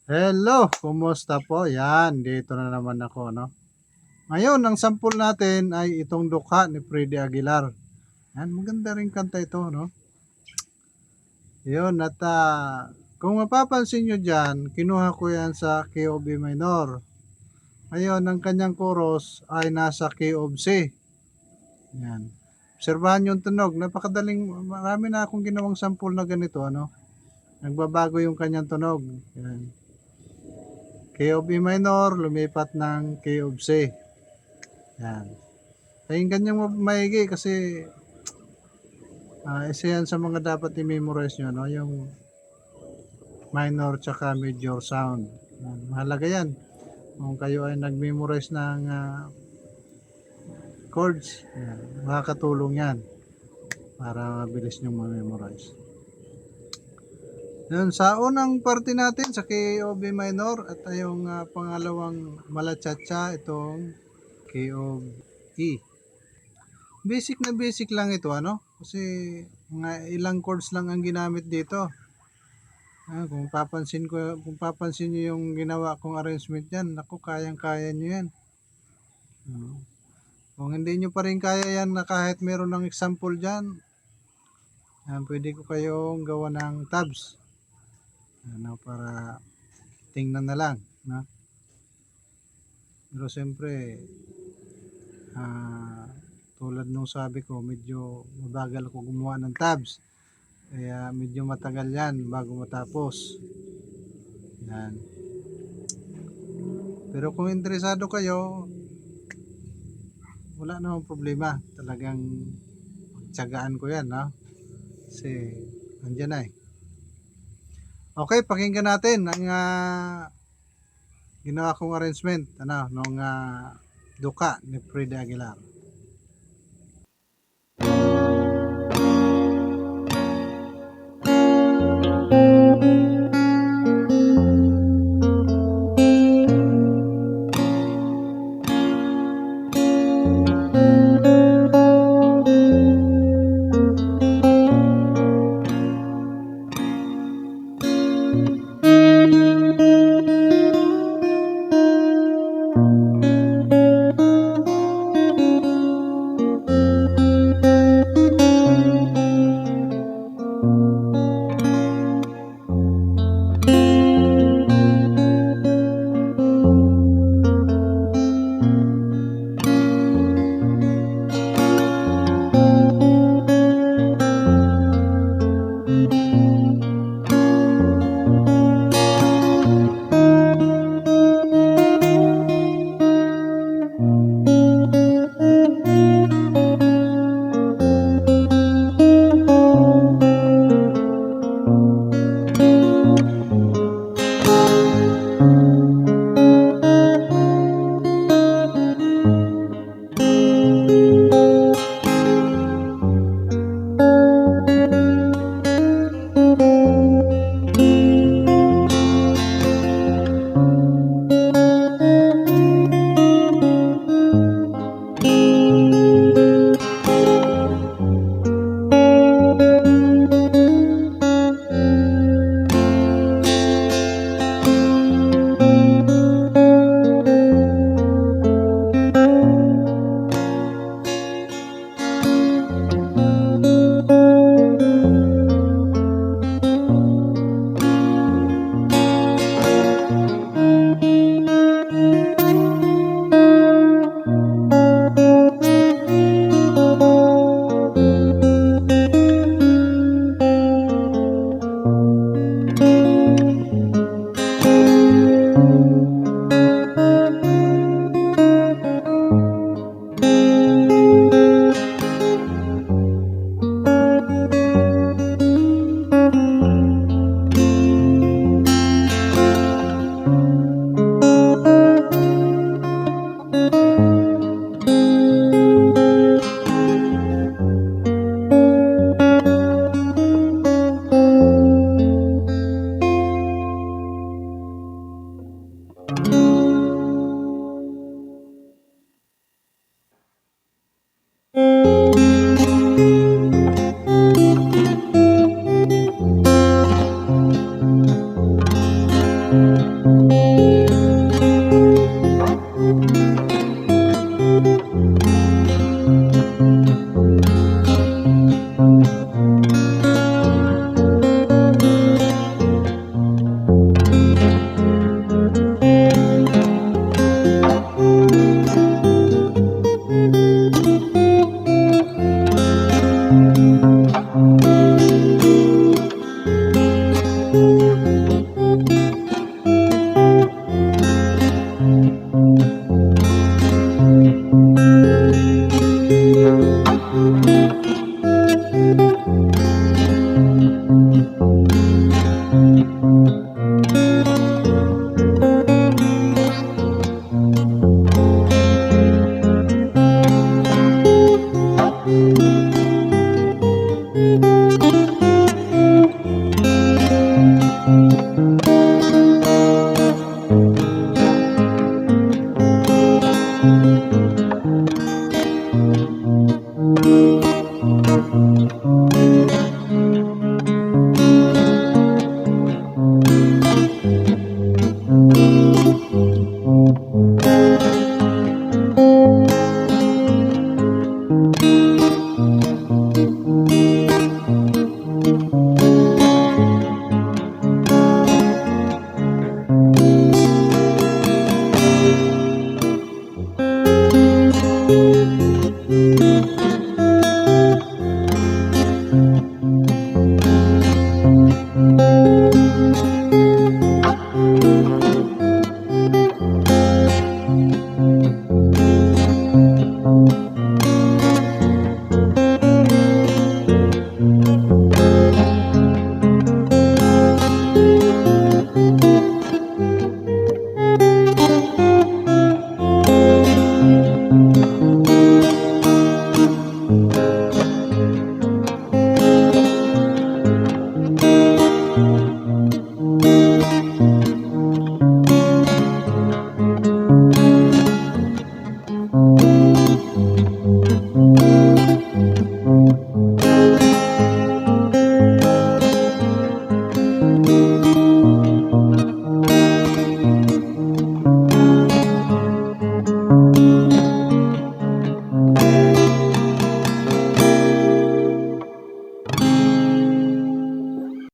Hello, kumusta po? Yan, dito na naman ako, no? Ngayon, ang sample natin ay itong Dukha ni Freddy Aguilar. Yan, maganda rin kanta ito, no? Yun, at kung mapapansin nyo dyan, kinuha ko yan sa key of B minor. Ngayon, ang kanyang chorus ay nasa key of C. Yan. Obserbahan yung tunog. Napakadaling, marami na akong ginawang sample na ganito, ano? Nagbabago yung kanyang tunog. Yan. Key of E minor, lumipat ng key of C. Yan. Pakinggan nyo maigi kasi isa yan sa mga dapat i-memorize nyo, no? Yung minor tsaka major sound. Yan. Mahalaga yan. Kung kayo ay nag-memorize ng chords, yan. Makakatulong yan para mabilis nyo ma-memorize. Yun, sa unang parte natin sa key of B minor at yung pangalawang malachacha, itong key of E. Basic na basic lang ito, ano? Kasi mga ilang chords lang ang ginamit dito. Kung papansin niyo yung ginawa kong arrangement diyan, naku, kayang-kaya niyo 'yan. Kung hindi niyo pa rin kaya 'yan na kahit meron ng example diyan, pwede ko kayong gawa ng tabs. Para tingnan na lang, no? Pero siyempre, tulad nung sabi ko, medyo mabagal ako gumawa ng tabs. Kaya medyo matagal yan bago matapos. Yan. Pero kung interesado kayo, wala namang problema. Talagang tsagaan ko yan, no? Kasi andyan na eh. Okay, pakinggan natin ang ginawa kong arrangement nung Dukha ni Freddy Aguilar.